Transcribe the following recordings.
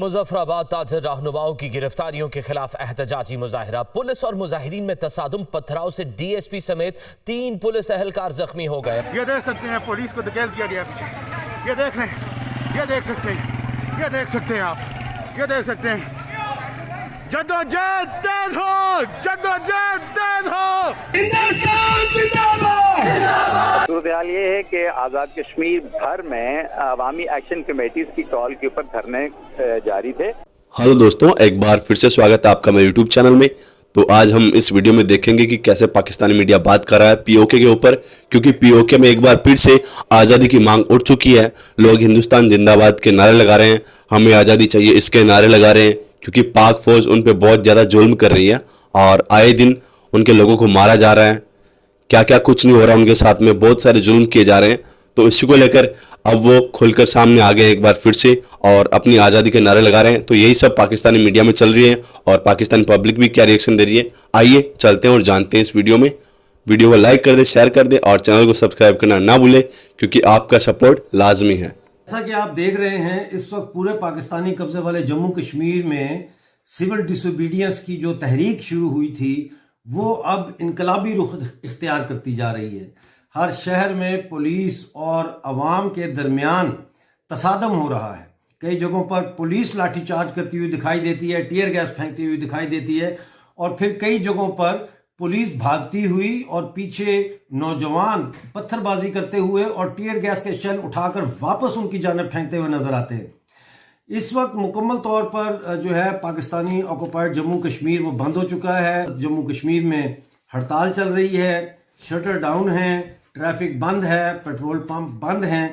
मुजफ्फराबाद ताजर रहनुमाओं की गिरफ्तारियों के खिलाफ एहतजाजी मुजाहिरा। पुलिस और मुजाहिरीन में तसादुम, पथराव से डीएसपी समेत 3 पुलिस एहलकार जख्मी हो गए। ये देख सकते हैं पुलिस को धकेल दिया गया पीछे। ये देख रहे हैं, ये देख सकते हैं, ये देख सकते हैं आप, ये देख सकते हैं। जद्दोजहद तेज हो, जद्दोजहद तेज हो। सूरत-ए-हाल ये है कि आज़ाद कश्मीर भर में अवामी एक्शन कमेटीज की कॉल के ऊपर धरने जारी थे। हेलो दोस्तों, एक बार फिर से स्वागत है आपका मेरे यूट्यूब चैनल में। तो आज हम इस वीडियो में देखेंगे कि कैसे पाकिस्तानी मीडिया बात कर रहा है पीओके के ऊपर, क्योंकि पीओके में एक बार फिर से आज़ादी की मांग उठ चुकी है। लोग हिंदुस्तान जिंदाबाद के नारे लगा रहे हैं, हमें आज़ादी चाहिए इसके नारे लगा रहे हैं, क्योंकि पाक फौज उन पे बहुत ज़्यादा जुल्म कर रही है और आए दिन उनके लोगों को मारा जा रहा है। क्या क्या कुछ नहीं हो रहा उनके साथ में, बहुत सारे जुल्म किए जा रहे हैं। तो इसी को लेकर अब वो खुलकर सामने आ गए एक बार फिर से और अपनी आज़ादी के नारे लगा रहे हैं। तो यही सब पाकिस्तानी मीडिया में चल रही है और पाकिस्तानी पब्लिक भी क्या रिएक्शन दे रही है, आइए चलते हैं और जानते हैं इस वीडियो में। वीडियो को लाइक कर दे, शेयर कर दे और चैनल को सब्सक्राइब करना ना भूलें, क्योंकि आपका सपोर्ट लाजमी है। जैसा कि आप देख रहे हैं, इस वक्त पूरे पाकिस्तानी कब्जे वाले जम्मू कश्मीर में सिविल डिसोबीडियंस की जो तहरीक शुरू हुई थी वो अब इनकलाबी रुख इख्तियार करती जा रही है। हर शहर में पुलिस और अवाम के दरमियान तसादम हो रहा है। कई जगहों पर पुलिस लाठीचार्ज करती हुई दिखाई देती है, टीयर गैस फेंकती हुई दिखाई देती है, और फिर कई जगहों पर पुलिस भागती हुई और पीछे नौजवान पत्थरबाजी करते हुए और टीयर गैस के शेल उठाकर वापस उनकी जानिब फेंकते हुए नजर आते हैं। इस वक्त मुकम्मल तौर पर जो है पाकिस्तानी ऑक्युपाइड जम्मू कश्मीर वो बंद हो चुका है। जम्मू कश्मीर में हड़ताल चल रही है, शटर डाउन है, ट्रैफिक बंद है, पेट्रोल पंप बंद हैं।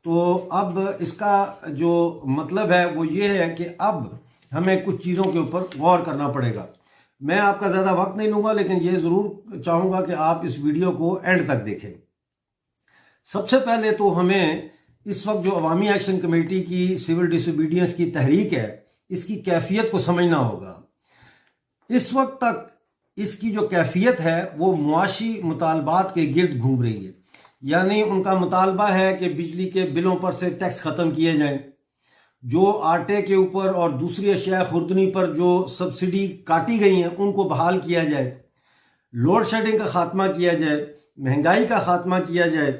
तो अब इसका जो मतलब है वो ये है कि अब हमें कुछ चीज़ों के ऊपर गौर करना पड़ेगा। मैं आपका ज़्यादा वक्त नहीं लूँगा, लेकिन ये ज़रूर चाहूँगा कि आप इस वीडियो को एंड तक देखें। सबसे पहले तो हमें इस वक्त जो अवामी एक्शन कमेटी की सिविल डिसोबीडियंस की तहरीक है, इसकी कैफियत को समझना होगा। इस वक्त तक इसकी जो कैफियत है वो मुआशी मुतालबात के गिर्द घूम रही है। यानी उनका मुतालबा है कि बिजली के बिलों पर से टैक्स ख़त्म किए जाएं, जो आटे के ऊपर और दूसरी अशिया खुर्दनी पर जो सब्सिडी काटी गई हैं उनको बहाल किया जाए, लोड शेडिंग का खात्मा किया जाए, महंगाई का खात्मा किया जाए,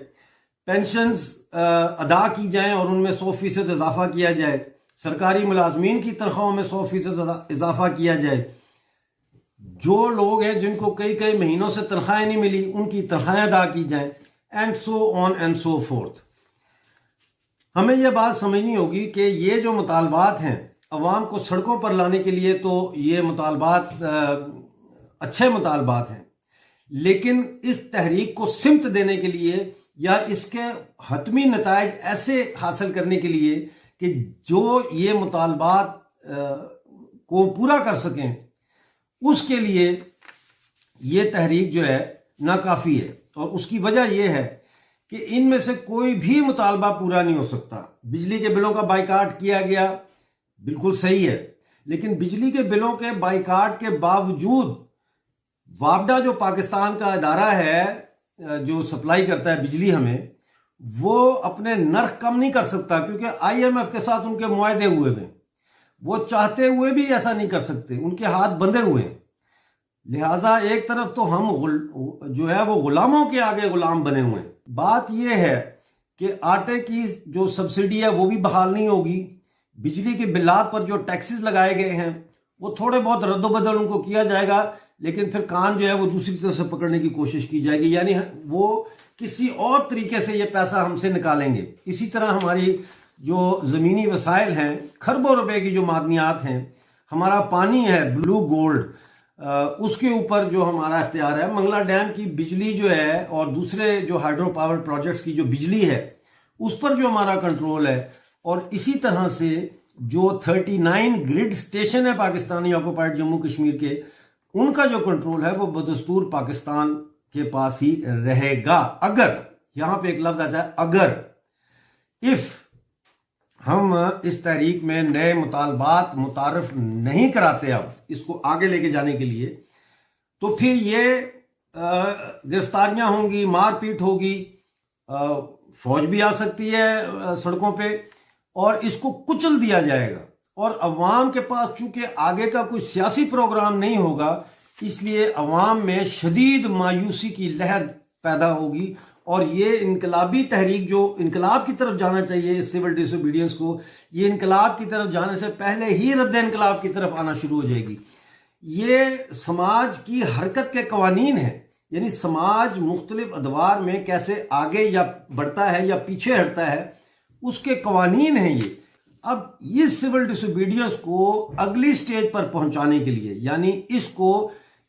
पेंशन्स अदा की जाएं और उनमें 100% इजाफा किया जाए, सरकारी मुलाजमीन की तनख्वाहों में 100% इजाफा किया जाए, जो लोग हैं जिनको कई कई महीनों से तनख्वाहें नहीं मिली उनकी तनख्वाहें अदा की जाएं, and so on and so fourth. हमें यह बात समझनी होगी कि ये जो मुतालबात हैं अवाम को सड़कों पर लाने के लिए, तो ये मुतालबात अच्छे मुतालबात हैं, लेकिन इस तहरीक को सिमत देने के लिए या इसके हतमी नताइज ऐसे हासिल करने के लिए कि जो ये मुतालबात को पूरा कर सकें, उसके लिए ये तहरीक जो है नाकाफ़ी है। और उसकी वजह यह है कि इनमें से कोई भी मुतालबा पूरा नहीं हो सकता। बिजली के बिलों का बाइकाट किया गया, बिल्कुल सही है, लेकिन बिजली के बिलों के बाइकाट के बावजूद वापडा जो पाकिस्तान का इदारा है जो सप्लाई करता है बिजली हमें, वो अपने नर्ख कम नहीं कर सकता, क्योंकि IMF के साथ उनके मुआहदे हुए हैं। वो चाहते हुए भी ऐसा नहीं कर सकते, उनके हाथ बंधे हुए हैं। लिहाजा एक तरफ तो हम जो है वो गुलामों के आगे गुलाम बने हुए हैं। बात यह है कि आटे की जो सब्सिडी है वो भी बहाल नहीं होगी। बिजली के बिलात पर जो टैक्सेस लगाए गए हैं वो थोड़े बहुत रद्दोबदल उनको किया जाएगा, लेकिन फिर कान जो है वो दूसरी तरफ से पकड़ने की कोशिश की जाएगी, यानी वो किसी और तरीके से ये पैसा हमसे निकालेंगे। इसी तरह हमारी जो ज़मीनी वसाइल हैं, खरबों रुपए की जो मादनियात हैं, हमारा पानी है ब्लू गोल्ड, उसके ऊपर जो हमारा इख्तियार है, मंगला डैम की बिजली जो है और दूसरे जो हाइड्रो पावर प्रोजेक्ट्स की जो बिजली है उस पर जो हमारा कंट्रोल है, और इसी तरह से जो 39 ग्रिड स्टेशन है पाकिस्तानी ऑक्युपाइड जम्मू कश्मीर के, उनका जो कंट्रोल है वो बदस्तूर पाकिस्तान के पास ही रहेगा। अगर, यहां पे एक लफ्ज आता है अगर, इफ हम इस तहरीक में नए मुतालबात मुतारफ नहीं कराते अब इसको आगे लेके जाने के लिए, तो फिर ये गिरफ्तारियां होंगी, मारपीट होगी, फौज भी आ सकती है सड़कों पे और इसको कुचल दिया जाएगा। اور عوام کے پاس چونکہ آگے کا کوئی سیاسی پروگرام نہیں ہوگا، اس لیے عوام میں شدید مایوسی کی لہر پیدا ہوگی، اور یہ انقلابی تحریک جو انقلاب کی طرف جانا چاہیے، اس سول ڈس اوبیڈینس کو، یہ انقلاب کی طرف جانے سے پہلے ہی رد انقلاب کی طرف آنا شروع ہو جائے گی۔ یہ سماج کی حرکت کے قوانین ہیں، یعنی سماج مختلف ادوار میں کیسے آگے یا بڑھتا ہے یا پیچھے ہٹتا ہے، اس کے قوانین ہیں یہ۔ اب اس سول ڈس اوبیڈینس کو اگلی سٹیج پر پہنچانے کے لیے، یعنی اس کو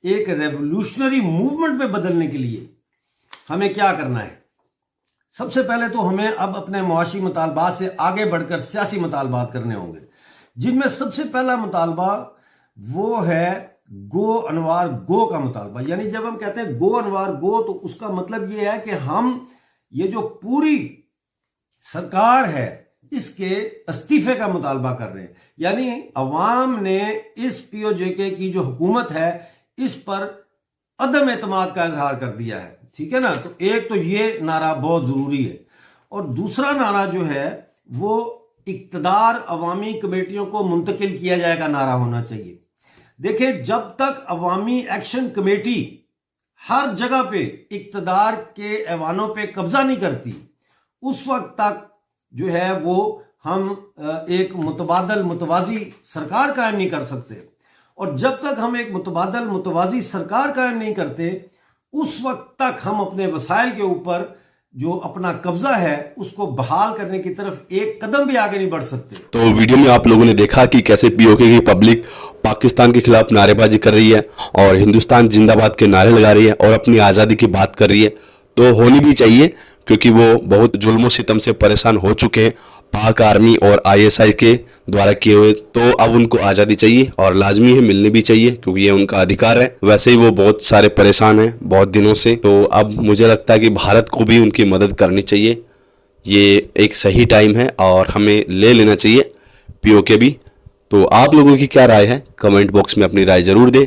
ایک ریولوشنری موومنٹ میں بدلنے کے لیے ہمیں کیا کرنا ہے؟ سب سے پہلے تو ہمیں اب اپنے معاشی مطالبات سے آگے بڑھ کر سیاسی مطالبات کرنے ہوں گے، جن میں سب سے پہلا مطالبہ وہ ہے گو انوار گو کا مطالبہ۔ یعنی جب ہم کہتے ہیں گو انوار گو، تو اس کا مطلب یہ ہے کہ ہم یہ جو پوری سرکار ہے اس کے استعفے کا مطالبہ کر رہے ہیں۔ یعنی عوام نے اس پی او جے کے کی جو حکومت ہے اس پر عدم اعتماد کا اظہار کر دیا ہے، ٹھیک ہے نا؟ تو ایک تو یہ نعرہ بہت ضروری ہے، اور دوسرا نعرہ جو ہے وہ اقتدار عوامی کمیٹیوں کو منتقل کیا جائے گا نعرہ ہونا چاہیے۔ دیکھیں، جب تک عوامی ایکشن کمیٹی ہر جگہ پہ اقتدار کے ایوانوں پہ قبضہ نہیں کرتی، اس وقت تک جو ہے وہ ہم ایک متبادل متوازی سرکار قائم نہیں کر سکتے، اور جب تک ہم ایک متبادل متوازی سرکار قائم نہیں کرتے، اس وقت تک ہم اپنے وسائل کے اوپر جو اپنا قبضہ ہے اس کو بحال کرنے کی طرف ایک قدم بھی آگے نہیں بڑھ سکتے۔ تو ویڈیو میں آپ لوگوں نے دیکھا کہ کیسے پی او کے کی پبلک پاکستان کے خلاف نعرے بازی کر رہی ہے اور ہندوستان زندہ باد کے نعرے لگا رہی ہے اور اپنی آزادی کی بات کر رہی ہے، تو ہونی بھی چاہیے، کیونکہ وہ بہت ظلم و ستم سے پریشان ہو چکے ہیں پاک آرمی اور آئی ایس آئی کے دوارا کیے ہوئے، تو اب ان کو آزادی چاہیے اور لازمی ہے ملنی بھی چاہیے، کیونکہ یہ ان کا ادھیکار ہے۔ ویسے ہی وہ بہت سارے پریشان ہیں بہت دنوں سے، تو اب مجھے لگتا ہے کہ بھارت کو بھی ان کی مدد کرنی چاہیے۔ یہ ایک صحیح ٹائم ہے اور ہمیں لے لینا چاہیے پی او کے بھی۔ تو آپ لوگوں کی کیا رائے ہے؟ کمنٹ باکس میں اپنی رائے ضرور دیں۔